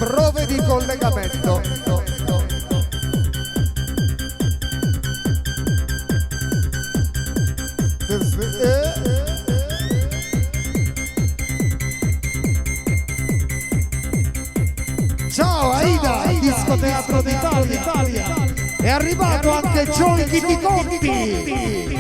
Prove di collegamento. Ciao Aida, Disco Teatro d'Italia. È arrivato anche Joy Kitty Conti.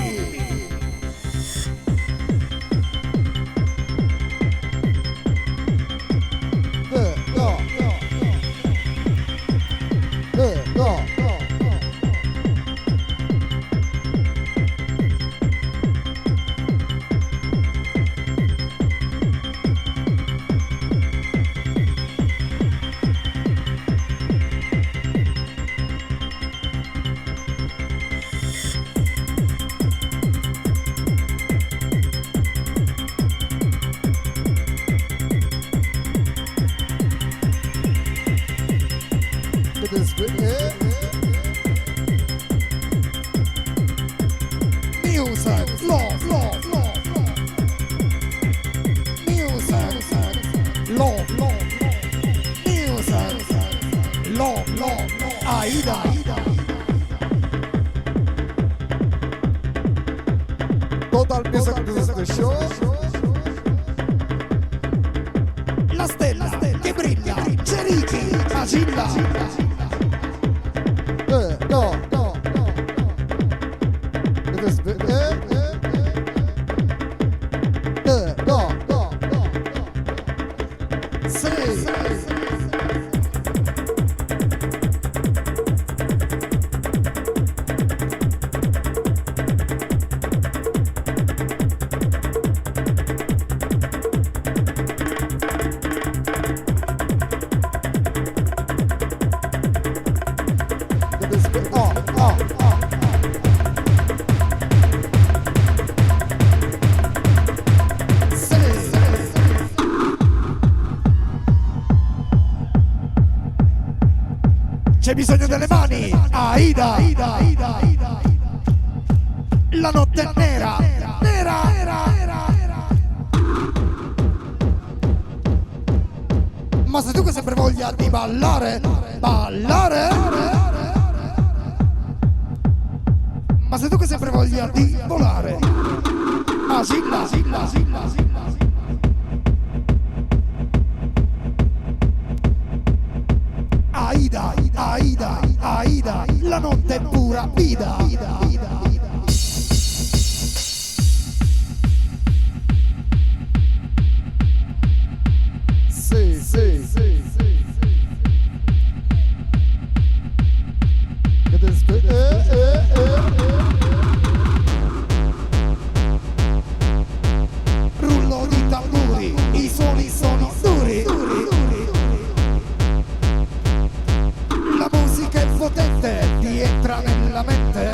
Music, love, love, love. Music, love, love. Music, love, love. Aida. Total Music, this is the show. La stella che brilla, Ceriki, Agilla. No. C'è bisogno delle mani, Aida. La notte è nera. Ma se tu che sempre voglia di ballare. Ma se tu che sempre voglia di volare. Agilla. Aida, la notte è pura vida. Sì. Rullo di tamburi, i suoni sono duri. La musica è potente, ti entra nella mente.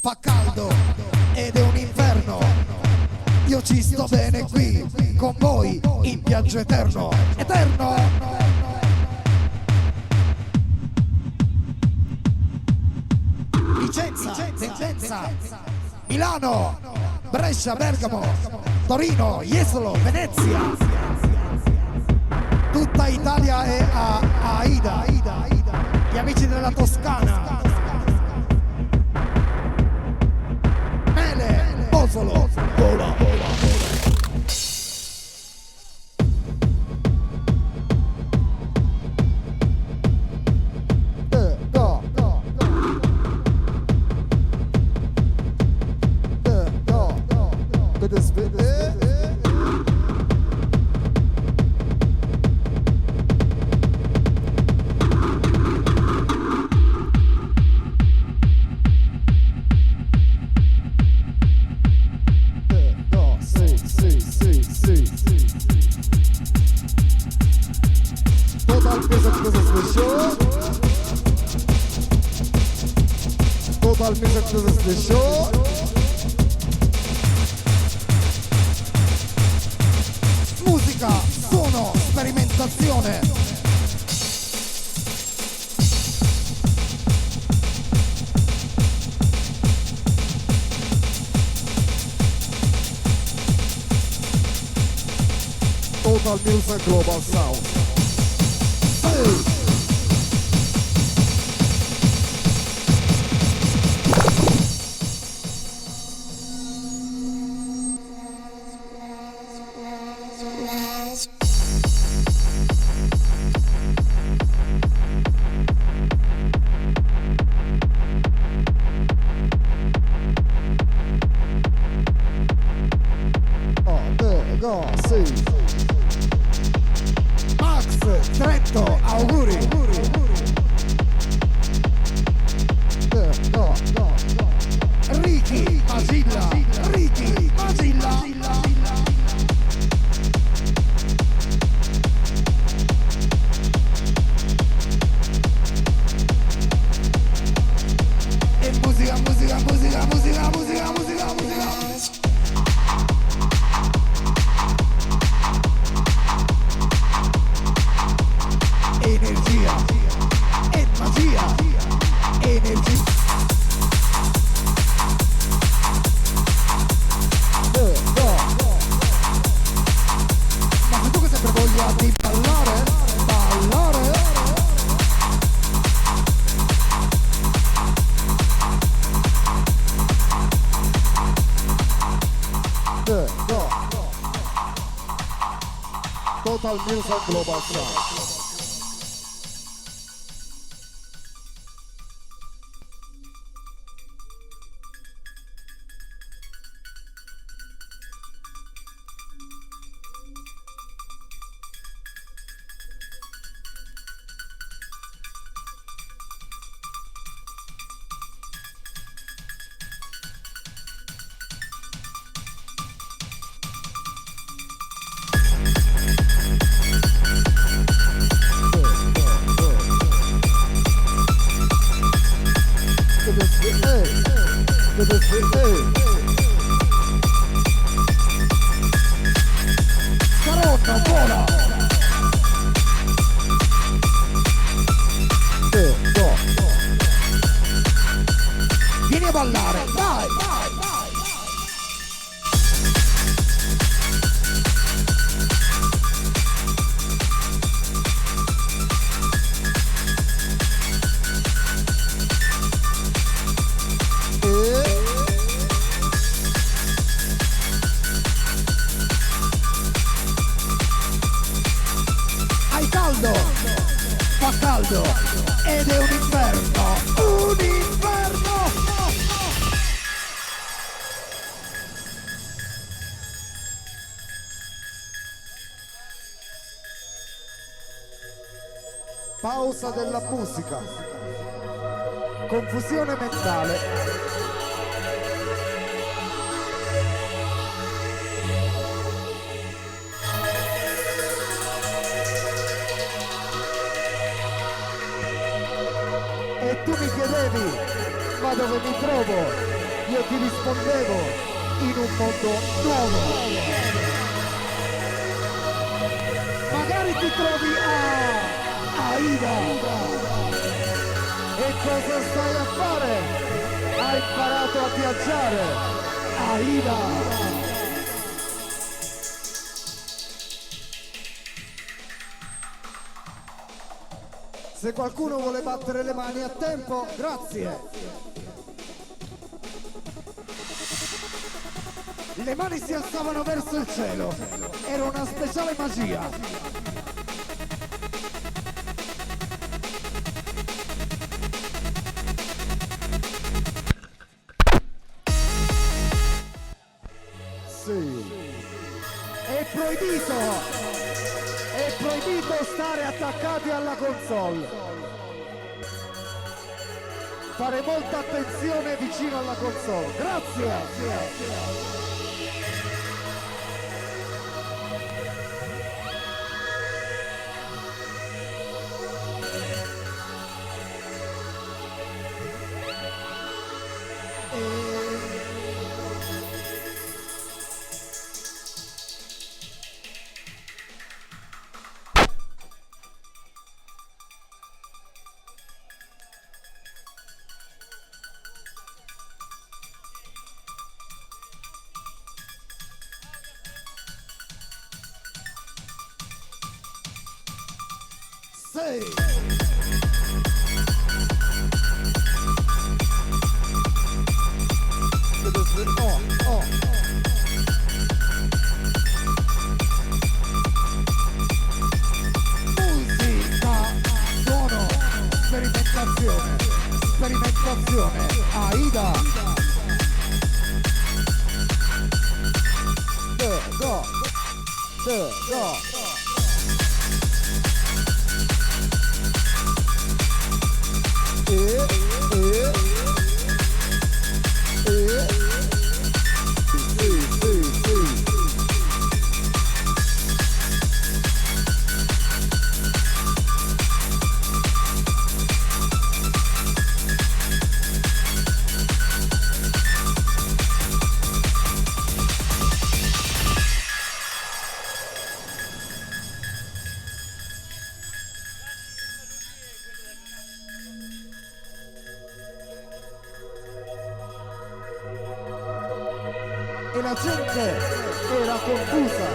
Fa caldo ed è un inverno. Io ci sto bene qui con voi in viaggio eterno. Vicenza, Milano, Brescia, Bergamo, Torino, Jesolo, Venezia. Tutta Italia è a Aida. Gli amici della Toscana. Mele, Bosolo, vola. Total Music, this is the show. Musica, suono, sperimentazione. Total Music Global Sound. Hey. Max, Trento, auguri. Total Music Global Sound. Caronna, vola! Vieni a ballare, dai! Hai caldo, fa caldo ed è un inferno, un inferno! Pausa della musica. Confusione mentale. E tu mi chiedevi, ma dove mi trovo? Io ti rispondevo, in un mondo nuovo. Magari ti trovi a Aida. E cosa stai a fare? Hai imparato a viaggiare. Aida. Se qualcuno vuole battere le mani a tempo, grazie. Le mani si alzavano verso il cielo, era una speciale magia. Sì. È proibito stare attaccati alla console. Fare molta attenzione vicino alla console. Grazie. Musica, suono, sperimentazione, Aida. Go. E la gente era confusa.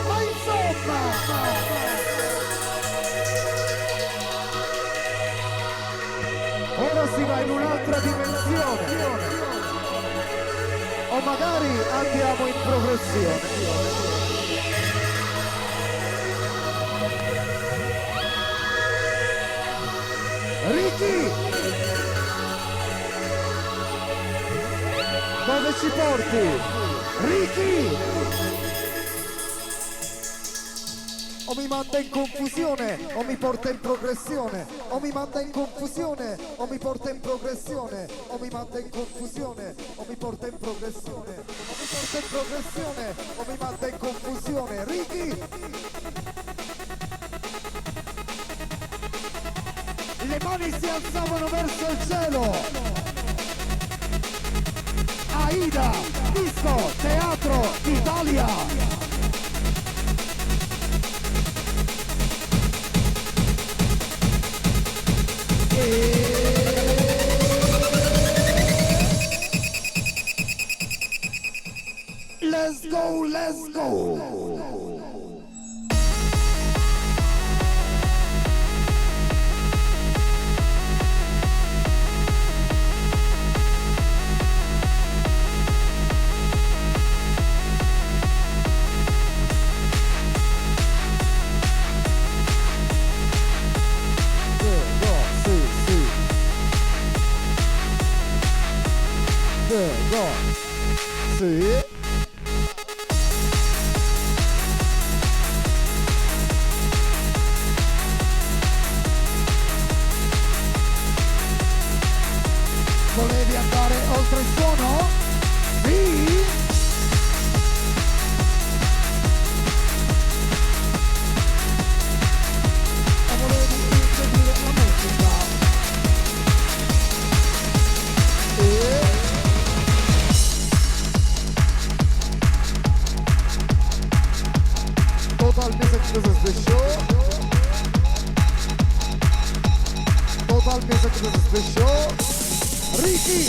Ma insomma, ora si va in un'altra dimensione. o magari andiamo in progressione. Ricky, dove ci porti? Ricky, o mi manda in confusione o mi porta in progressione, o mi manda in confusione o mi porta in progressione, o mi manda in confusione o mi porta in progressione, o mi porta in progressione o mi manda in confusione. Ricky, le mani si alzavano verso il cielo. Aida, disco, teatro, Italia. Let's go, let's go. Sì. Volevi andare oltre il suono? Sì. O volevi inseguire la musica? Total Music, this is the show. Total Music, this is the show. Ricky!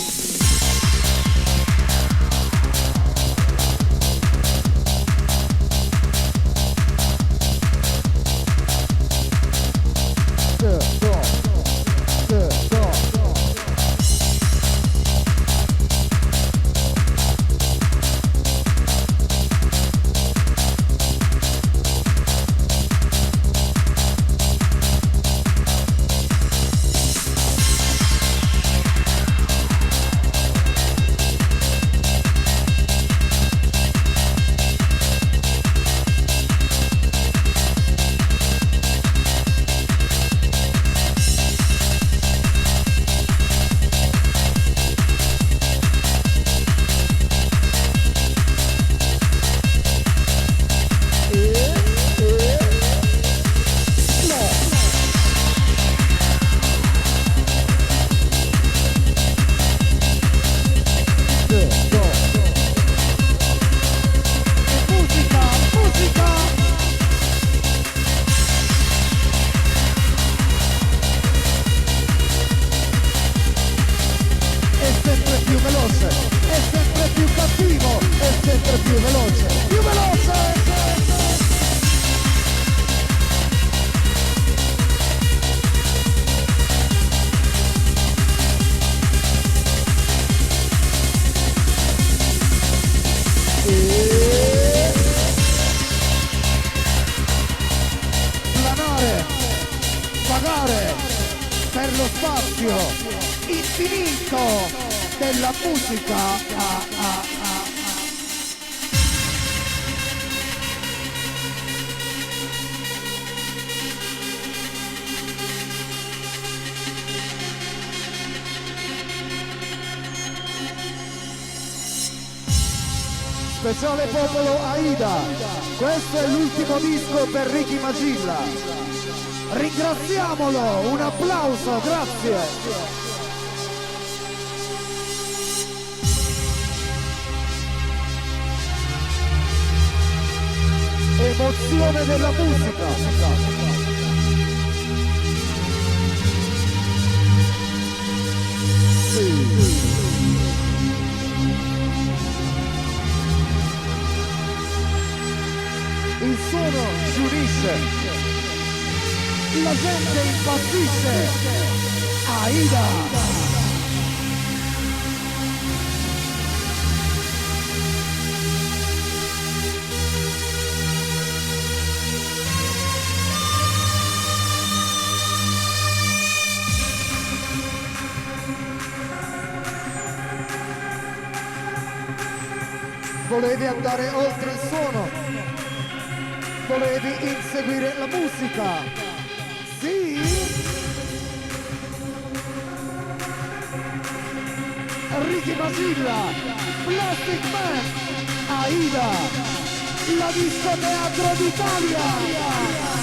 Per lo spazio infinito della musica. Speciale popolo Aida, questo è l'ultimo disco per Ricky Magilla. Ringraziamolo, un applauso, grazie. Emozione della musica. Sì. Il suono ci unisce. La gente impazzisce. Aida. Volevi andare oltre il suono, volevi inseguire la musica, sì? Ricky Magilla, Plastic Man, Aida, la Disco Teatro d'Italia.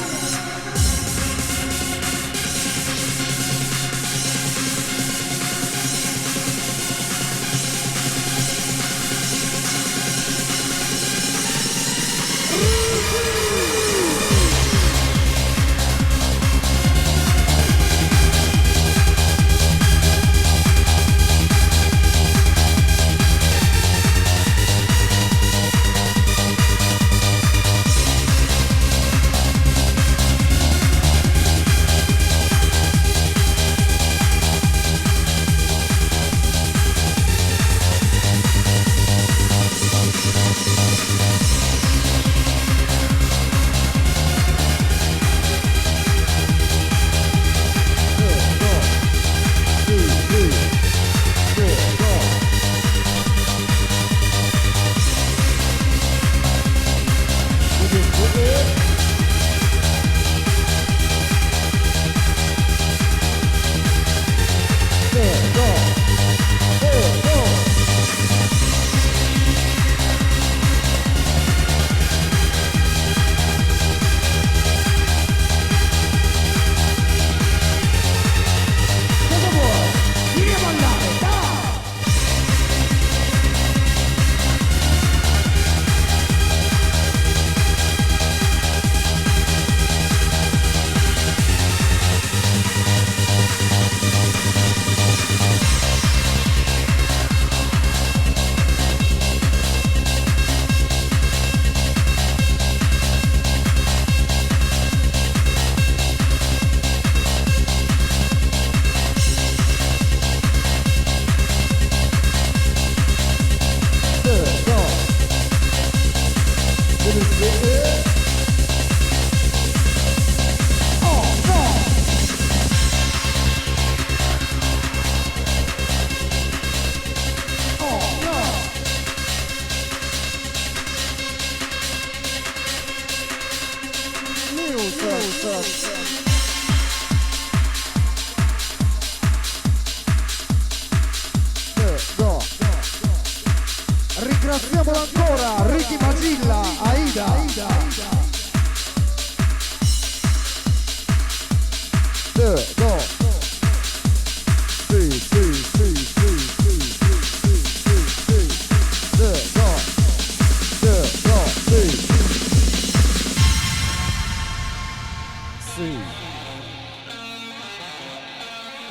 Ringraziamolo ancora, Ricky Magilla, Aida.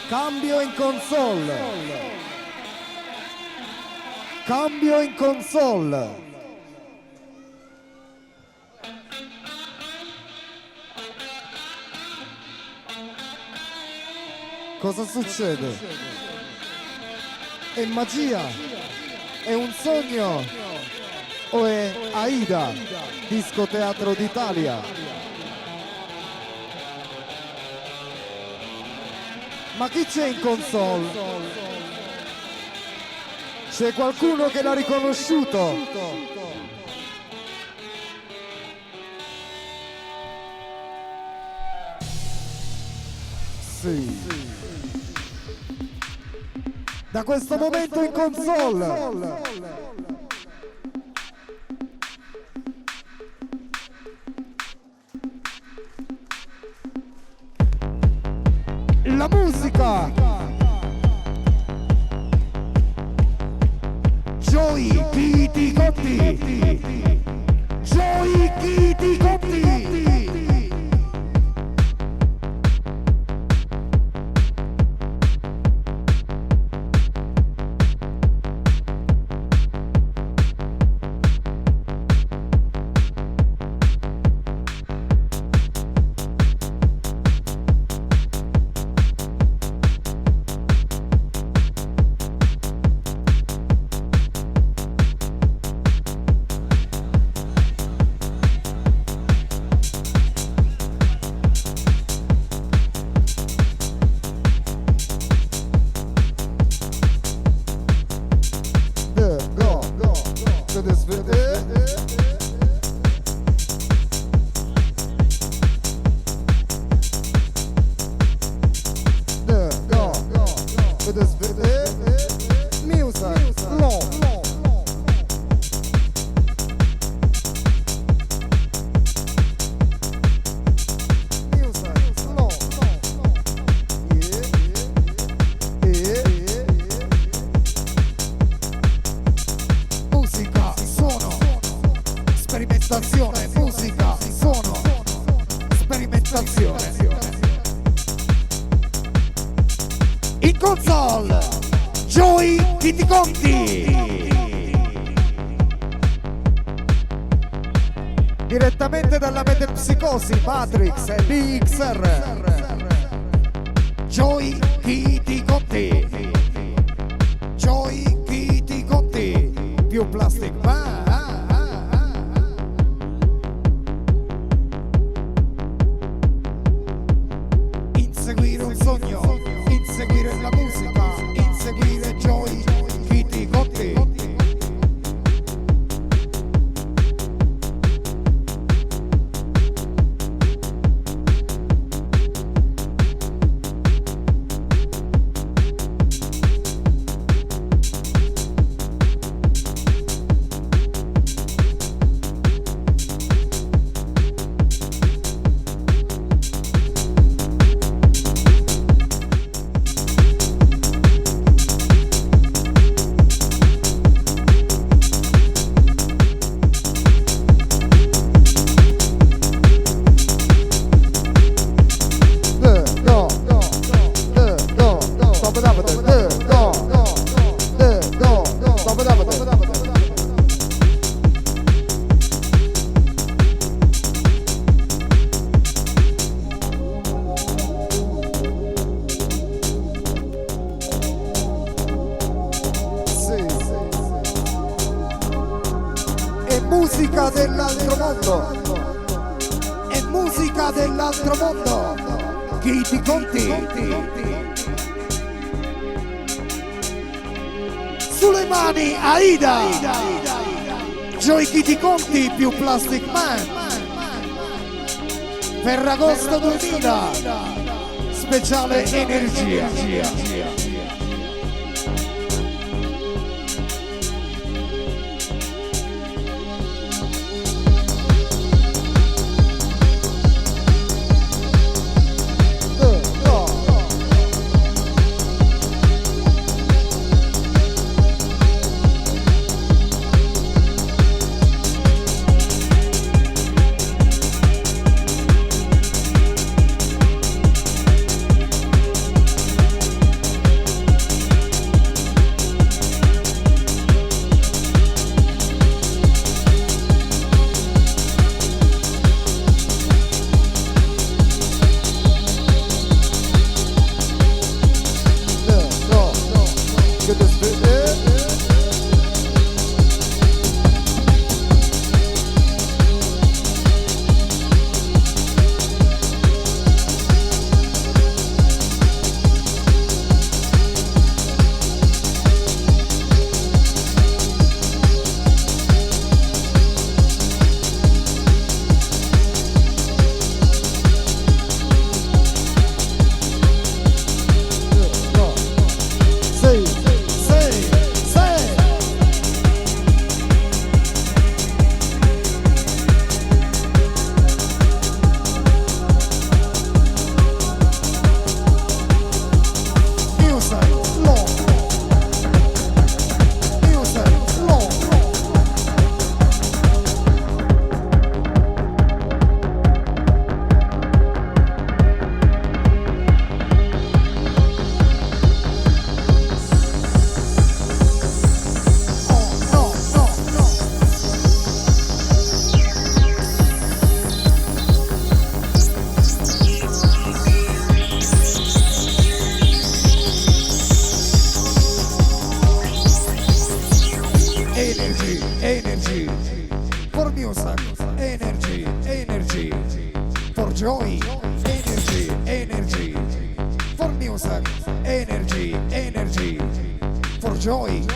Cambio in console. Cambio in console. Cosa succede? È magia? È un sogno? O è Aida, Disco Teatro d'Italia? Ma chi c'è in console? C'è qualcuno che l'ha riconosciuto? Sì. Da questo momento in console. La musica. Joy Kitty Cotti. Joy Kitty Cotti. With this music, long. Musica, suono, sperimentazione, musica, suono, sperimentazione. In console, Joey Kitty Conti. Direttamente dalla Metempsicosi, Matrix e BXR. Joey Kitty Conti. Joey Kitty Conti. Più Plastic Man. Inseguire un sogno, inseguire la musica, inseguire Joey Kitty Conti. Musica dell'altro mondo. È musica dell'altro mondo. Kitty Conti. Sulle mani Aida. Joey Kitty Conti più Plastic Man. Ferragosto 2000. Speciale energia. Energy for music, energy for joy, energy for music, energy for joy.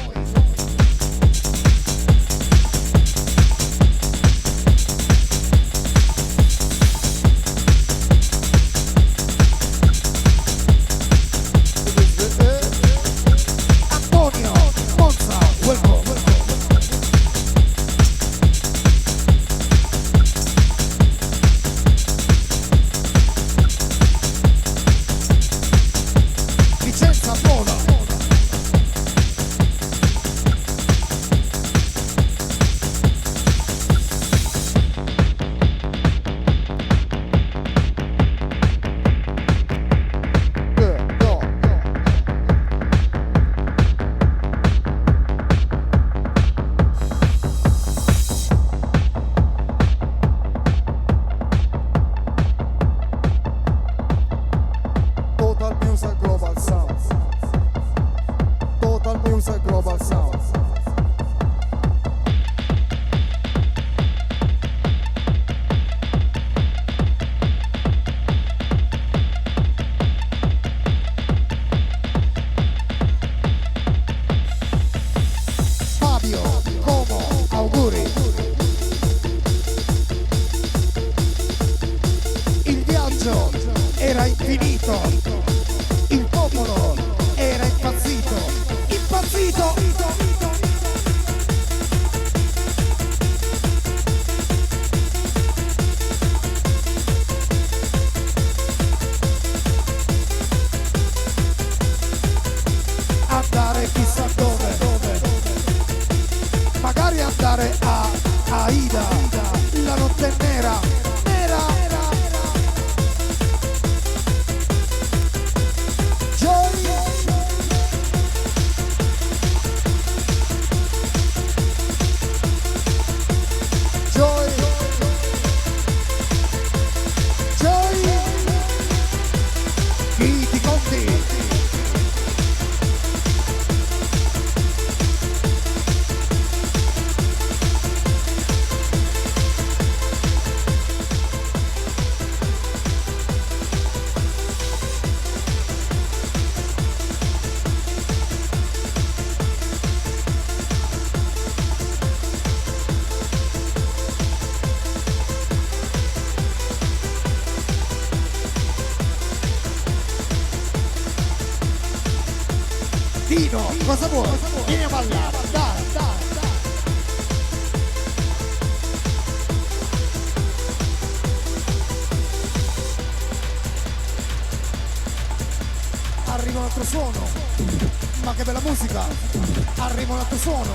Tino, cosa vuoi? Vieni a ballare, dai, dai, dai. Arriva un altro suono, ma che bella musica. Arriva un altro suono,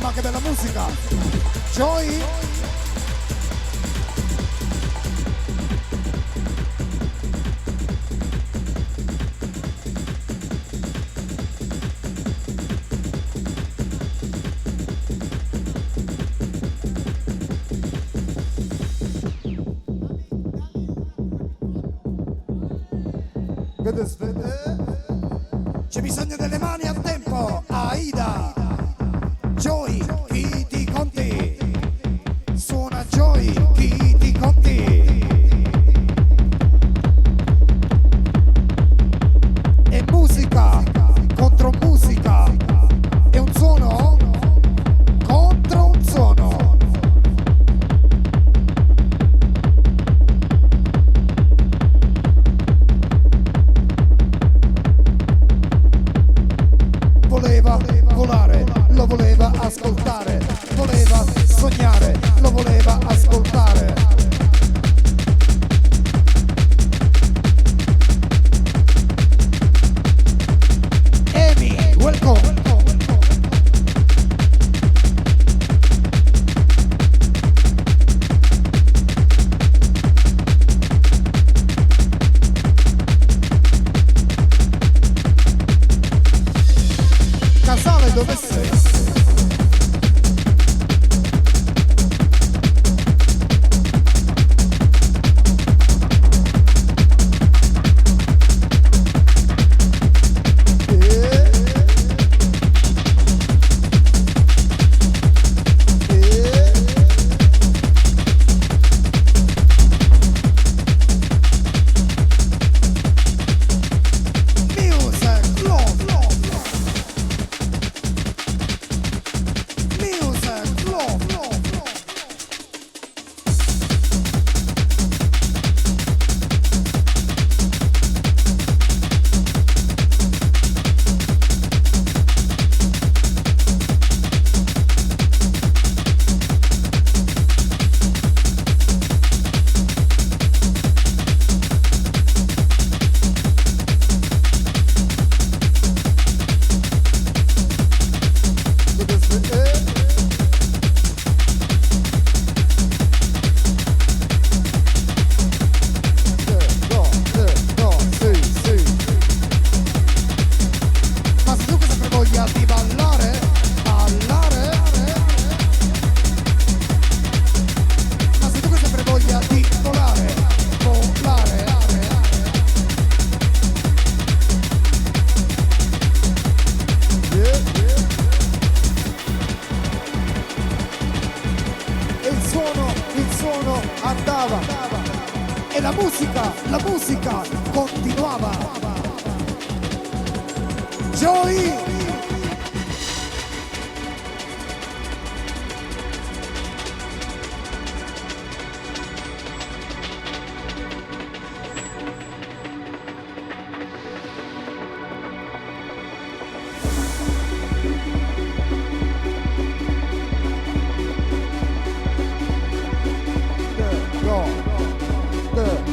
ma che bella musica. Joy. C'è bisogno delle mani a tempo, Aida, Joy, chi ti conti? Suona Joy, chi ti conti? È musica contro musica, è un suono contro un suono. Voleva volare, lo voleva ascoltare, voleva sognare, lo voleva ascoltare. Amy, welcome. Casale, dove sei? Music, love, love, love. Music, love, love, love. Ma se tu che sempre voglia di ballare, ballare. Ma se tu che sempre voglia di volare, volare. E il suono andava. E la musica continuava. Joy.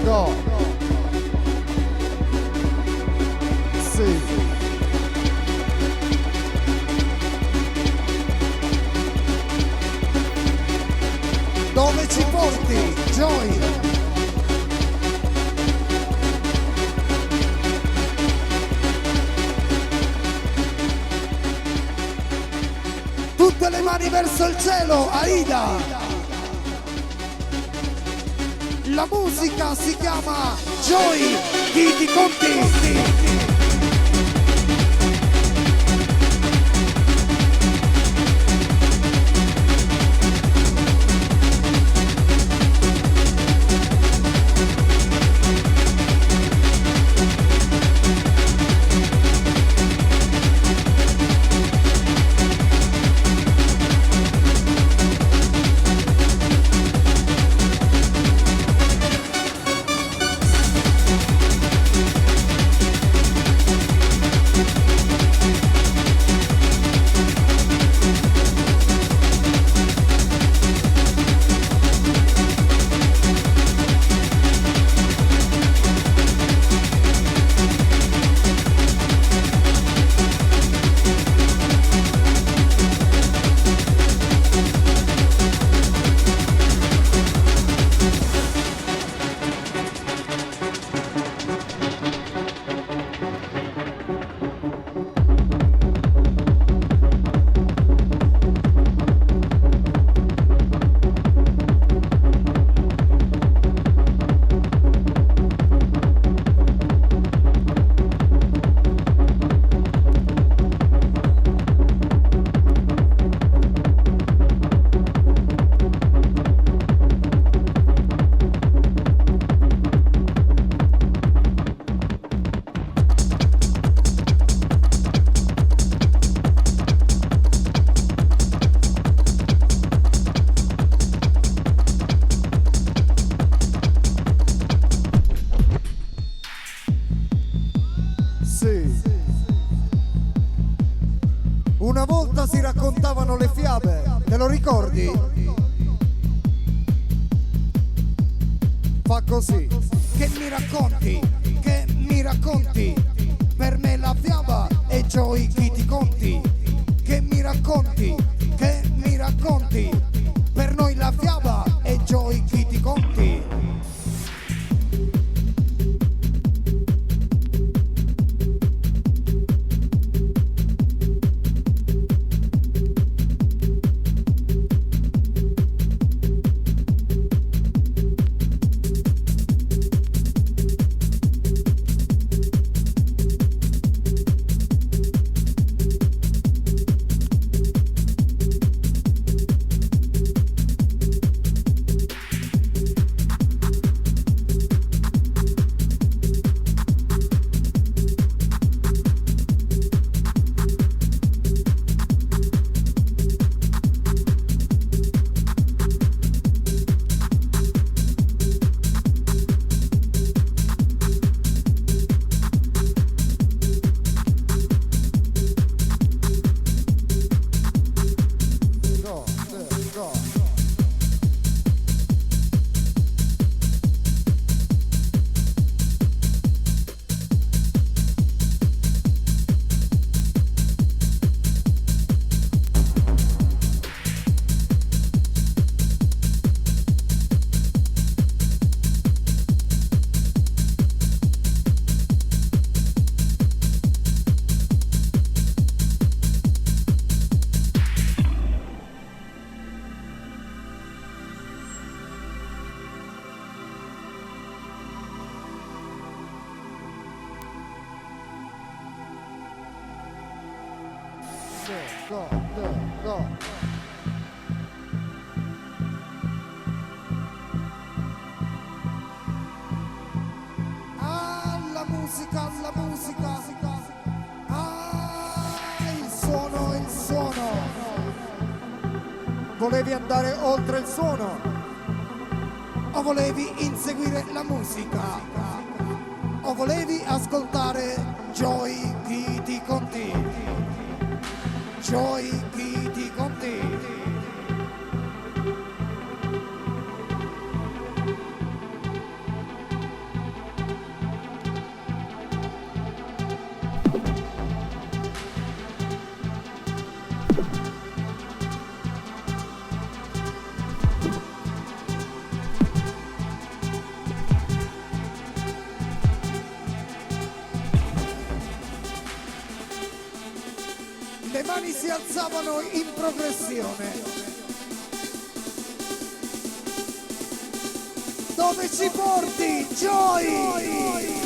Go. Sì. Dove ci porti, Joy? Tutte le mani verso il cielo, Aida. La musica si chiama Joy, chi ti conti? si raccontavano le fiabe, te lo ricordi? Fa così. Che mi racconti, per me la fiaba è Joey chi ti conti. Che mi racconti, per noi la fiaba è Joey chi ti conti. Go. Alla musica. Il suono. Volevi andare oltre il suono? O volevi inseguire la musica? O volevi ascoltare Joey chi ti conti? Joey chi ti conti? Le mani si alzavano in progressione. Dove ci porti, Joey?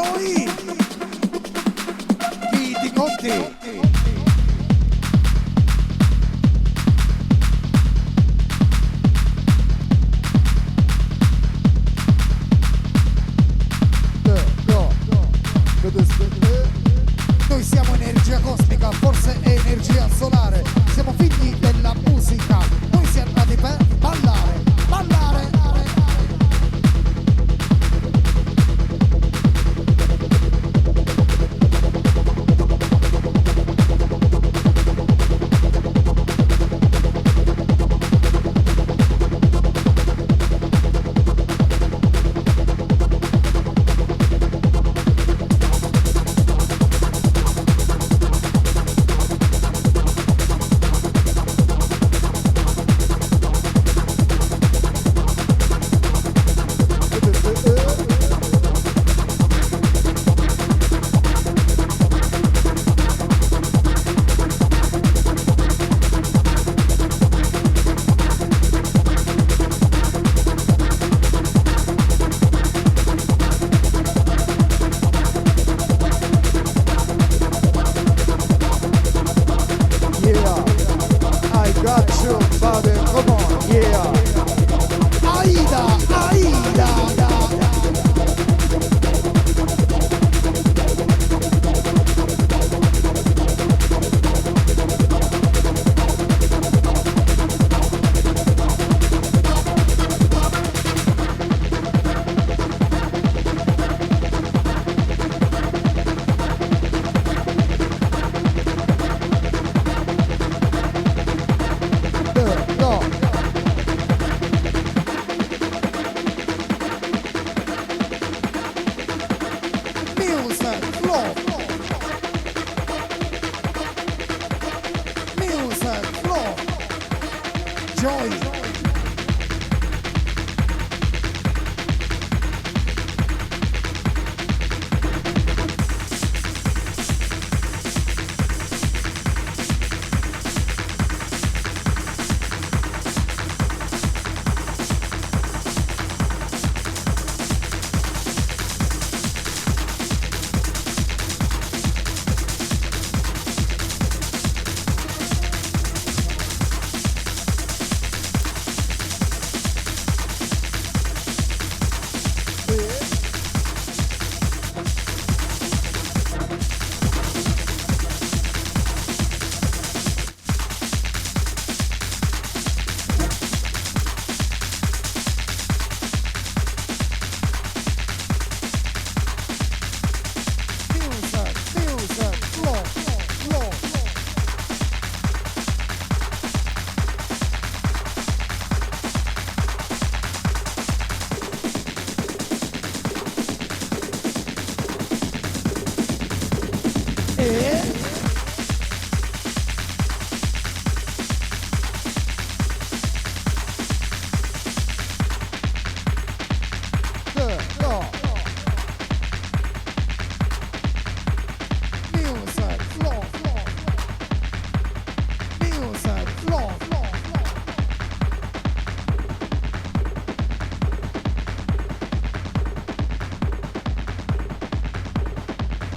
Joy Kitty Conti. Noi siamo energia cosmica, forse è energia solare. Siamo figli della musica, noi siamo nati per ballare, ballare.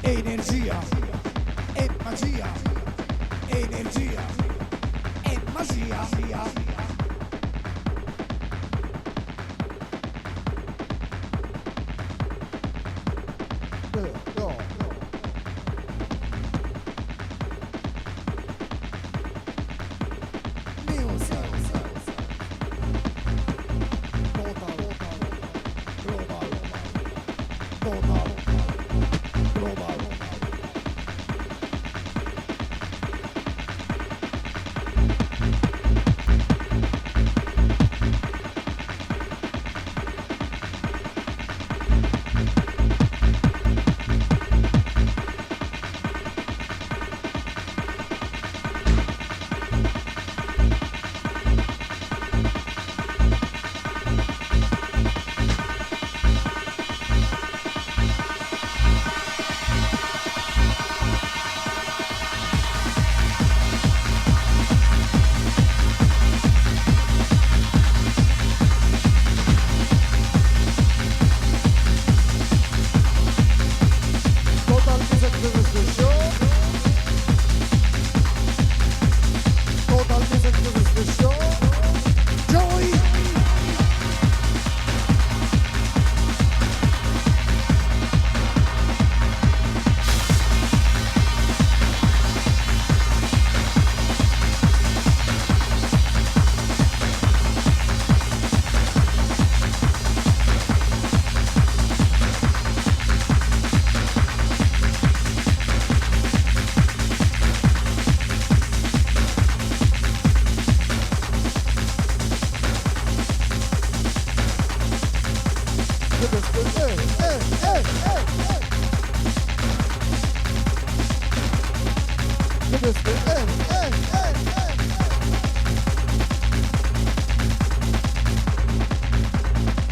Energia e magia, energia e magia.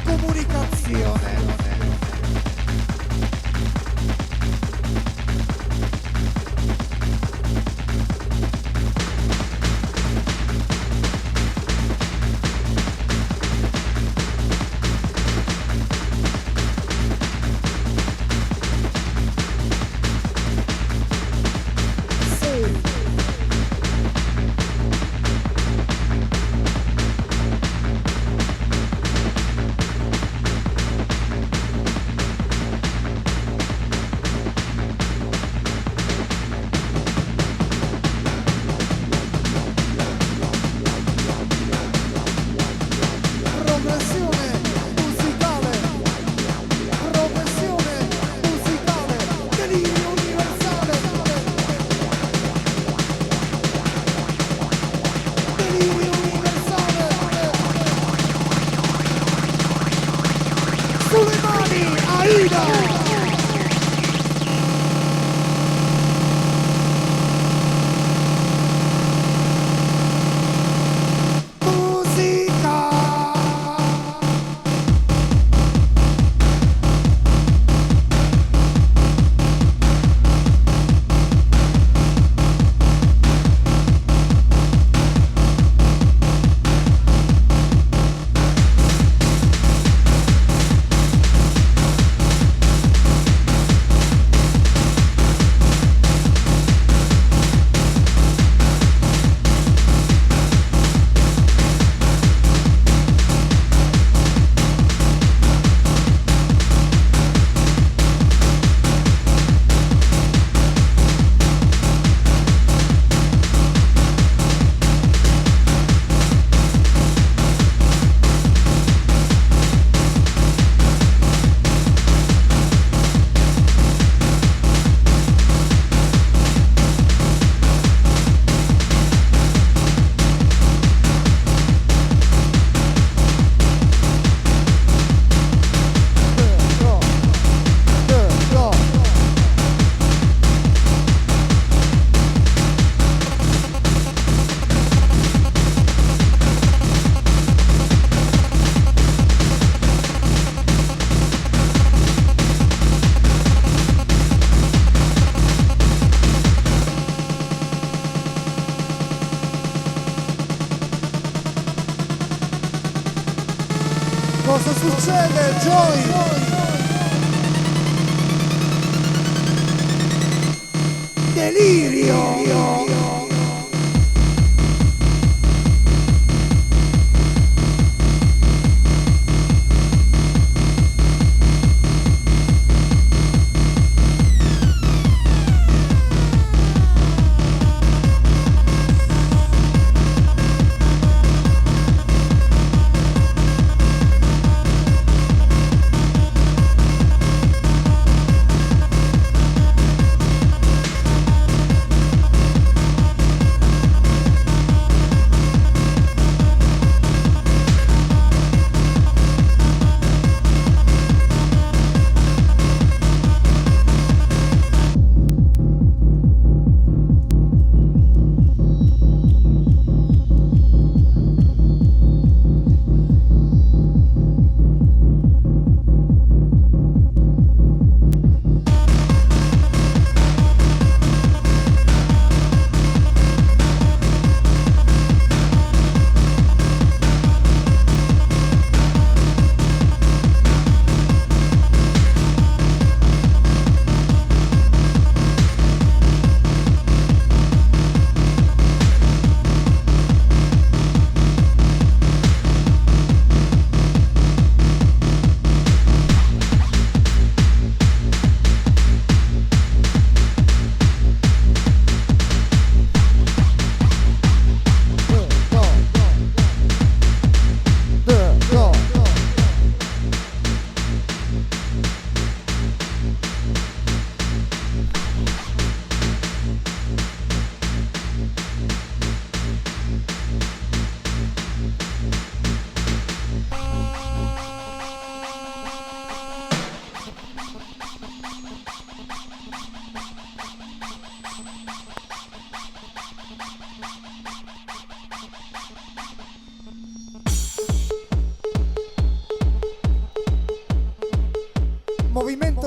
Comunicazione. Cosa succede, Joy? Delirio.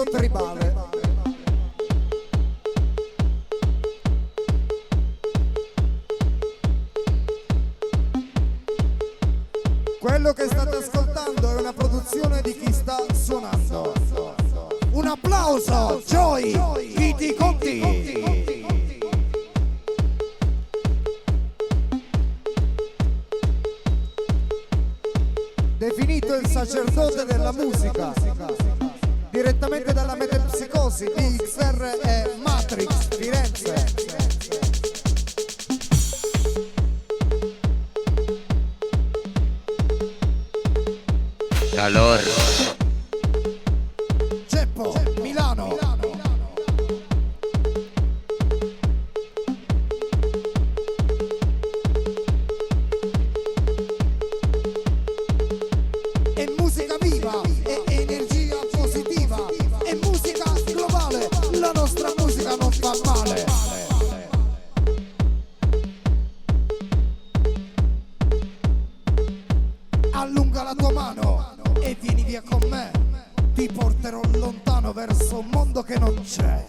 mondo tribale. Quello che state ascoltando è una produzione di chi sta suonando. Un applauso, Joy Kitty Conti. Definito il sacerdote della musica, direttamente dalla metempsicosi di XR e Matrix Firenze. Calor. Ceppo, Milano. È musica viva, è energia positiva, è musica globale, la nostra musica non fa male. Allunga la tua mano e vieni via con me, ti porterò lontano verso un mondo che non c'è.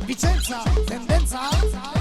Vicenza, tendenza alta.